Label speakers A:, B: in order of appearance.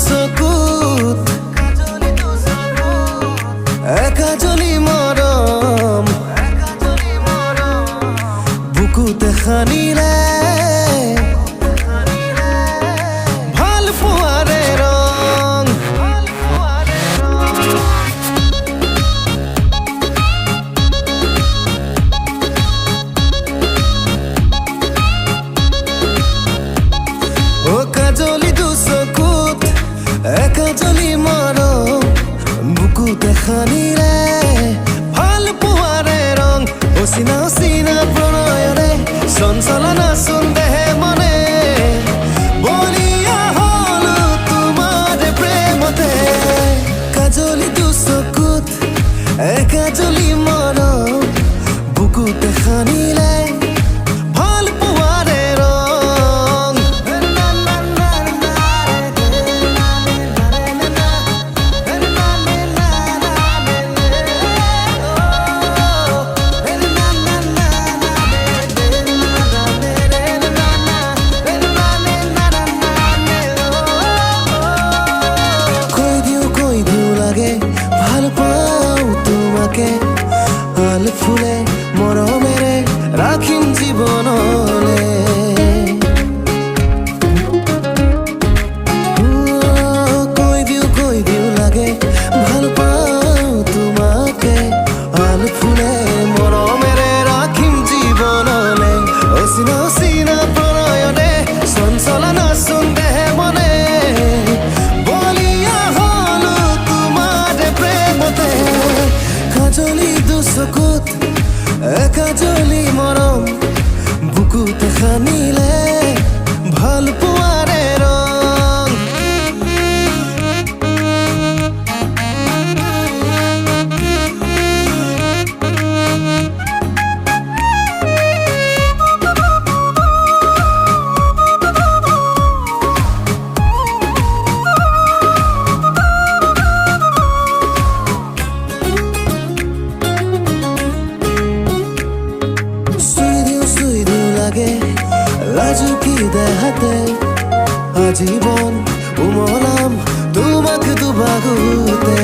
A: চকুত একাজলি মৰম বুকুতে সানিলে ভাল পোৱাৰে ৰং ও কাজলি চকুত একাজলি মৰম বুকুতে সানিলে ভাল পোৱাৰে ৰং অচিনা অচিনা প্ৰণয়ৰে চঞ্চলনা চোন দেহে মনে বলিয়া হলো তোমাৰ প্ৰেমতে কাজলি চকুত একাজলি মৰম বুকুতে সানিলে ভাল পোৱাৰে ৰং কৈ দিও লাগে ভাল পাওঁ তোমাকে ভাল ফুলে মৰমেৰে ৰাখিম জীৱনলে কৈ দিও লাগে ভাল পাওঁ তোমাকে ভাল ফুলে মৰমেৰে ৰাখিম জীৱনলে অচিনা অচিনা প্ৰণয়নে চঞ্চলনা চোন দেহে মনে বলিয়া হলো তোমাৰ প্ৰেমতে কাজলি চকুত একাজলি মৰম বুকুতে সানিলে ভাল পোৱাৰে ৰং চুই দিও লাগে লাজুকি দেহাতে আজীবন উমলাম তোমাক দুবাহুতে